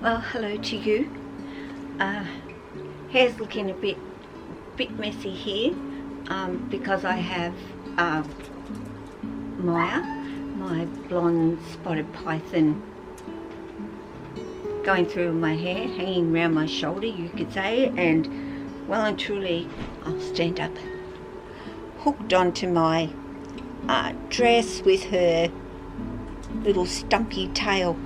Well, hello to you. Hair's looking a bit messy here because I have Maya, my blonde spotted python, going through my hair, hanging around my shoulder, you could say, and well and truly, I'll stand up, hooked onto my dress with her little stumpy tail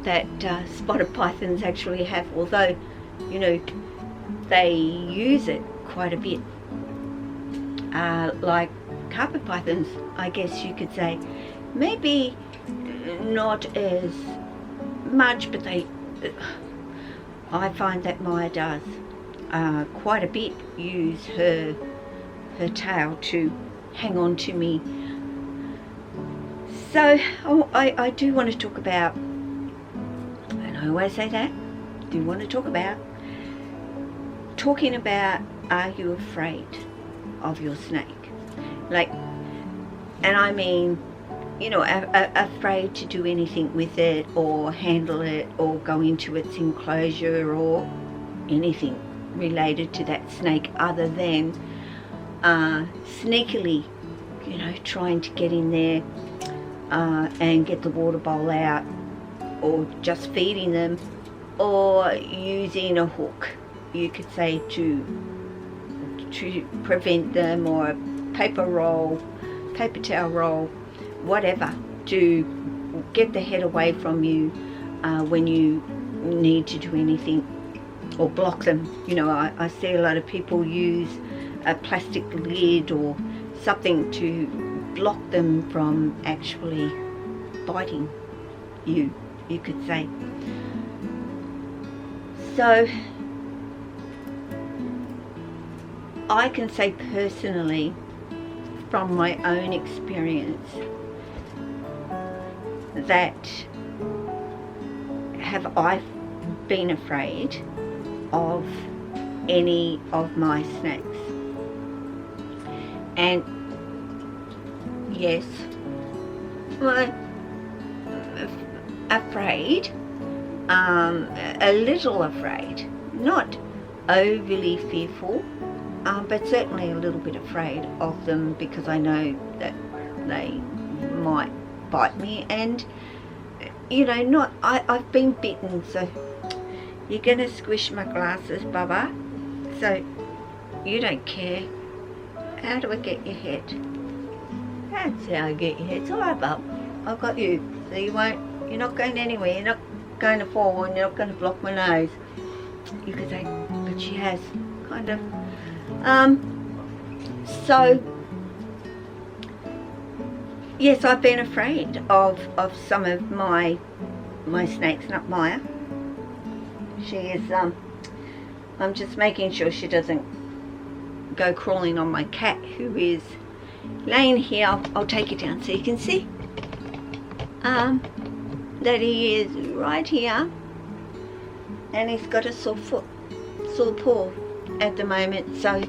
that spotted pythons actually have, although, you know, they use it quite a bit. Like carpet pythons, I guess you could say. Maybe not as much, but I find that Maya does quite a bit use her tail to hang on to me. So I do want to talk about, and I always say that, do want to talking about, are you afraid of your snake? Like, and I mean, you know, afraid to do anything with it or handle it or go into its enclosure or anything related to that snake other than sneakily, you know, trying to get in there and get the water bowl out, or just feeding them, or using a hook, you could say, to prevent them, or a paper towel roll, whatever, to get the head away from you when you need to do anything, or block them. You know, I see a lot of people use a plastic lid or something to block them from actually biting you, you could say. So I can say personally, from my own experience, that have I been afraid of any of my snakes? And yes, well, afraid, a little afraid, not overly fearful, but certainly a little bit afraid of them, because I know that they might bite me. And you know, I've been bitten, so you're gonna squish my glasses, Bubba, so you don't care. How do I get your head? That's how I get your head. It's alright, Bub, I've got you, so you're not going anywhere, you're not going to fall, and you're not going to block my nose, you could say. But she has, kind of. So yes, I've been afraid of some of my snakes, not Maya. She is, I'm just making sure she doesn't go crawling on my cat, who is laying here. I'll take it down so you can see that he is right here, and he's got a sore paw at the moment, so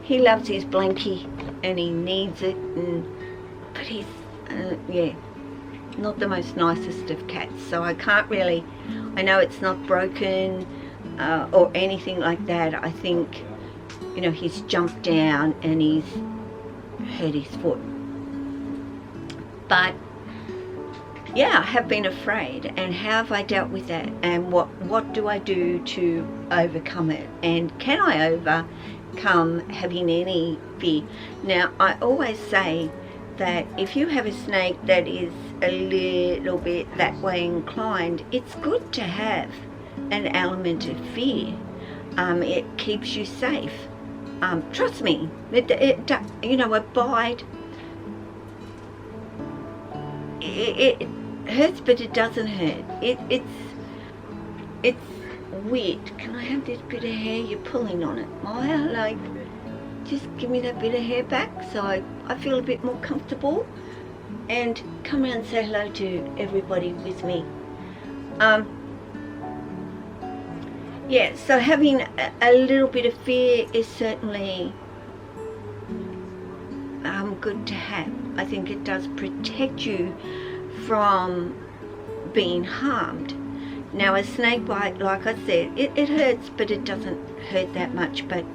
he loves his blankie and he needs it, but he's yeah, not the most nicest of cats, so I can't really, I know it's not broken or anything like that. I think, you know, he's jumped down and he's hurt his foot. But yeah, I have been afraid, and how have I dealt with that, and what do I do to overcome it, and can I overcome having any fear? Now, I always say that if you have a snake that is a little bit that way inclined, it's good to have an element of fear. It keeps you safe. Trust me, it you know, a bite, it hurts, but it doesn't hurt. It's weird. Can I have this bit of hair? You're pulling on it, Maya. Like, just give me that bit of hair back so I feel a bit more comfortable. And come around and say hello to everybody with me. Yeah, so having a little bit of fear is certainly good to have. I think it does protect you from being harmed. Now a snake bite, like I said, it hurts, but it doesn't hurt that much. But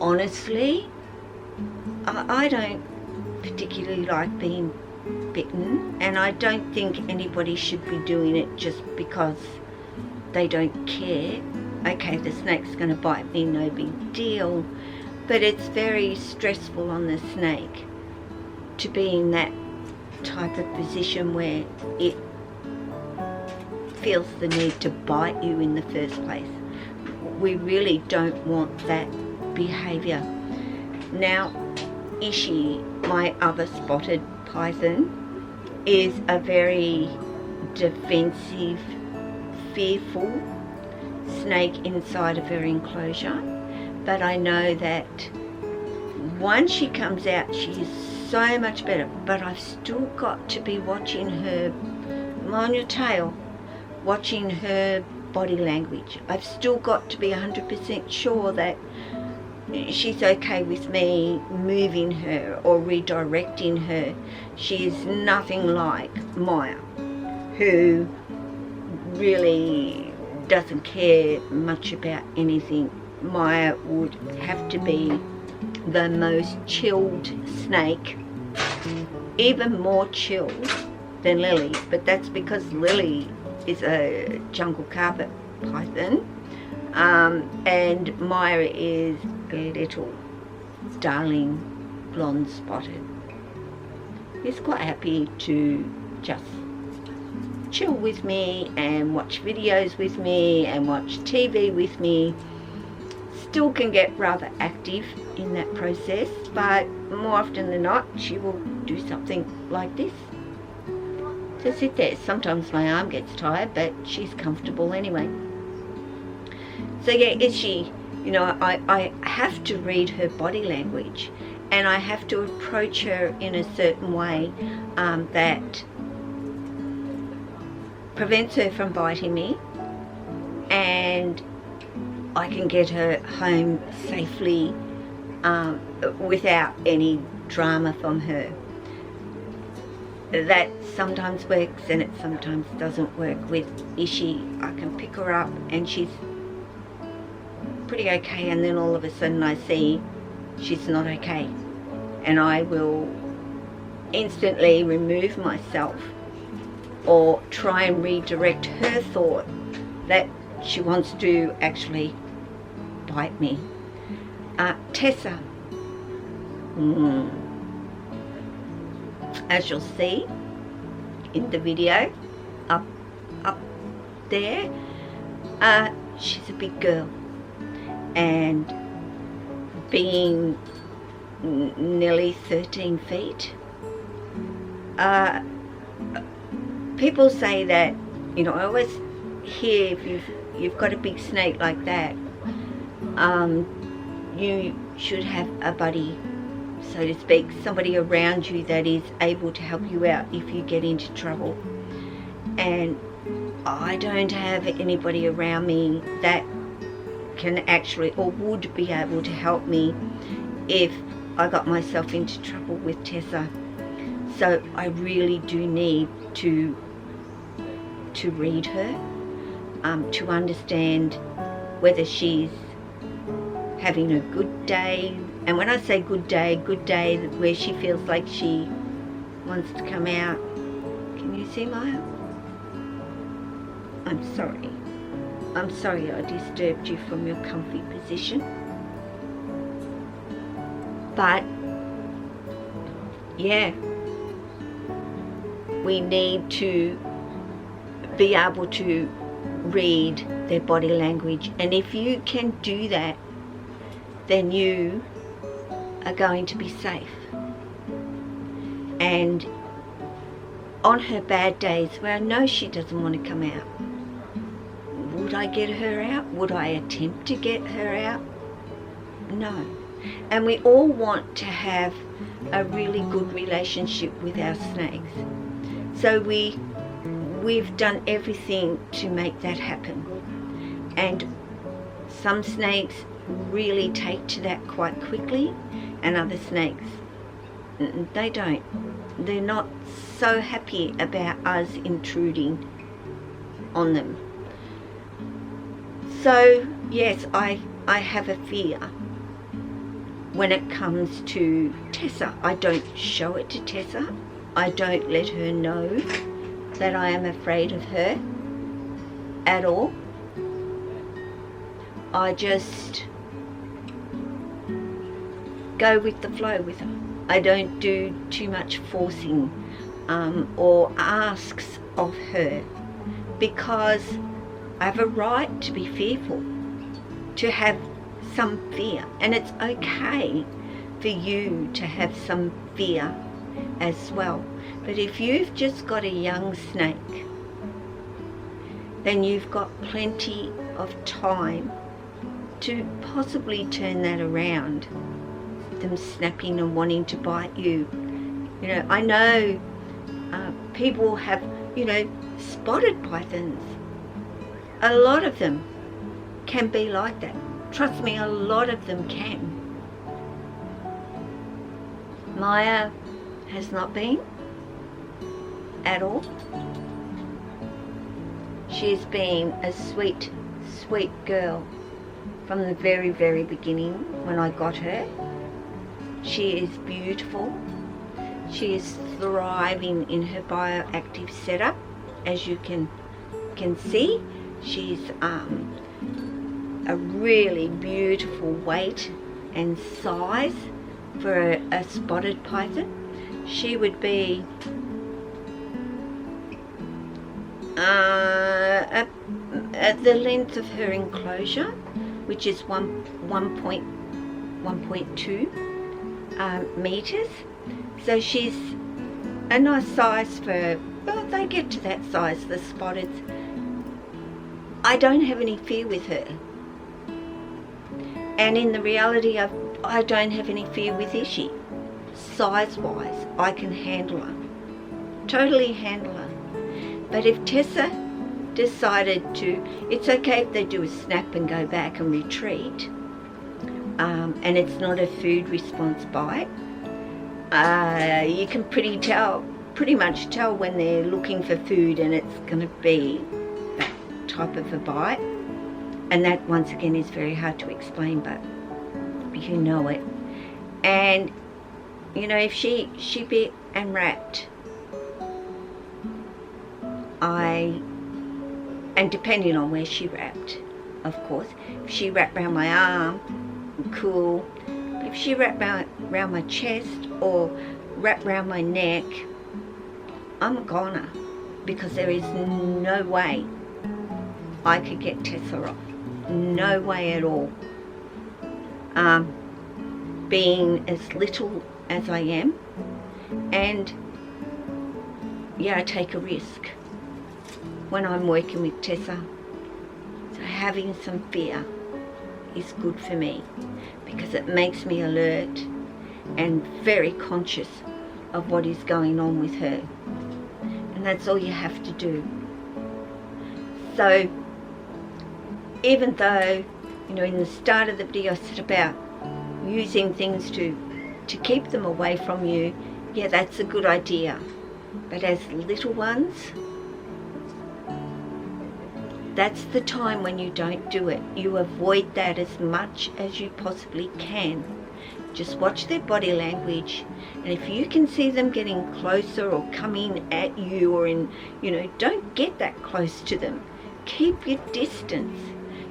honestly, I don't particularly like being bitten, and I don't think anybody should be doing it just because they don't care. Okay, the snake's going to bite me, no big deal. But it's very stressful on the snake to be in that type of position where it feels the need to bite you in the first place. We really don't want that behaviour. Now, Ishi, my other spotted python, is a very defensive, fearful snake inside of her enclosure. But I know that once she comes out, she is so much better. But I've still got to be watching her, on your tail, watching her body language. I've still got to be 100% sure that she's okay with me moving her or redirecting her. She is nothing like Maya, who really doesn't care much about anything. Maya would have to be the most chilled snake, even more chilled than Lily, but that's because Lily is a jungle carpet python, and Maya is a little darling blonde spotted. He's quite happy to just chill with me and watch videos with me and watch TV with me. Still can get rather active in that process, but more often than not she will do something like this. So sit there. Sometimes my arm gets tired, but she's comfortable anyway. So yeah, Ishi, you know, I have to read her body language, and I have to approach her in a certain way that prevents her from biting me, and I can get her home safely without any drama from her. That sometimes works and it sometimes doesn't work. With Ishi, I can pick her up and she's pretty okay, and then all of a sudden I see she's not okay, and I will instantly remove myself or try and redirect her thought that she wants to actually bite me. Tessa, as you'll see in the video up there, she's a big girl, and being nearly 13 feet, people say that, you know, I always hear if you've got a big snake like that, you should have a buddy, so to speak, somebody around you that is able to help you out if you get into trouble. And I don't have anybody around me that can actually or would be able to help me if I got myself into trouble with Tessa. So I really do need to read her, to understand whether she's having a good day. And when I say good day where she feels like she wants to come out. Can you see Maya? I'm sorry I disturbed you from your comfy position. But yeah, we need to be able to read their body language, and if you can do that, then you are going to be safe. And on her bad days where I know she doesn't want to come out, would I get her out? Would I attempt to get her out? No. And we all want to have a really good relationship with our snakes. So we've done everything to make that happen. And some snakes really take to that quite quickly, and other snakes, they don't. They're not so happy about us intruding on them. So yes, I have a fear when it comes to Tessa. I don't show it to Tessa. I don't let her know that I am afraid of her at all. I just go with the flow with her. I don't do too much forcing or asks of her, because I have a right to be fearful, to have some fear, and it's okay for you to have some fear as well. But if you've just got a young snake, then you've got plenty of time to possibly turn that around, them snapping and wanting to bite you. You know, I know people have, you know, spotted pythons. A lot of them can be like that. Trust me, a lot of them can. Maya has not been at all. She's been a sweet, sweet girl from the very, very beginning when I got her. She is beautiful. She is thriving in her bioactive setup, as you can see. She's a really beautiful weight and size for a spotted python. She would be at the length of her enclosure, which is 1.2 meters. So she's a nice size for, well, they get to that size, the spotteds. I don't have any fear with her. And in the reality of, I don't have any fear with Ishi. Size-wise, I can handle her. Totally handle her. But if Tessa decided to, it's okay if they do a snap and go back and retreat, and it's not a food response bite. You can pretty much tell when they're looking for food, and it's going to be that type of a bite. And that, once again, is very hard to explain, but you know it. And you know, if she bit and wrapped, and depending on where she wrapped, of course, if she wrapped around my arm, cool. But if she wrapped around my chest or wrapped around my neck, I'm a goner, because there is no way I could get Tessa off. No way at all. Being as little as I am, and yeah, I take a risk when I'm working with Tessa. So having some fear is good for me, because it makes me alert and very conscious of what is going on with her. And that's all you have to do. So even though, you know, in the start of the video I said about using things to keep them away from you, yeah, that's a good idea. But as little ones, that's the time when you don't do it. You avoid that as much as you possibly can. Just watch their body language, and if you can see them getting closer or coming at you, or in, you know, don't get that close to them. Keep your distance.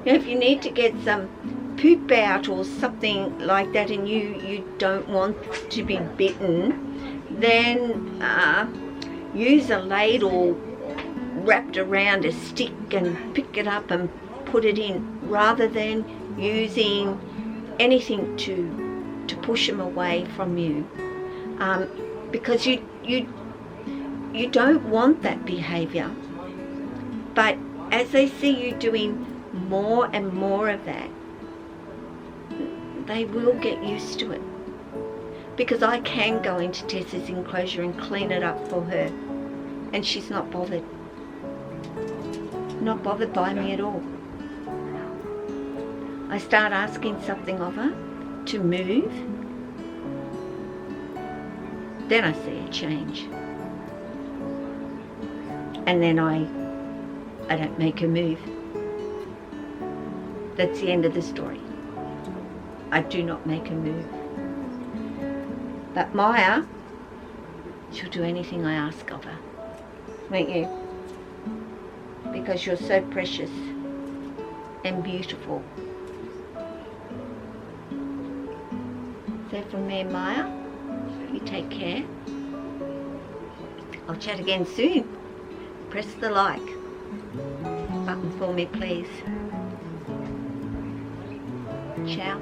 You know, if you need to get some poop out or something like that, and you don't want to be bitten, then use a ladle wrapped around a stick and pick it up and put it in, rather than using anything to push them away from you, because you don't want that behavior. But as they see you doing more and more of that, they will get used to it, because I can go into Tessa's enclosure and clean it up for her, and she's not bothered by me at all. I start asking something of her to move, then I see a change. And then I don't make her move. That's the end of the story. I do not make her move. But Maya, she'll do anything I ask of her. Won't you? Because you're so precious and beautiful. So from there, Maya, you take care. I'll chat again soon. Press the like button for me, please. Ciao.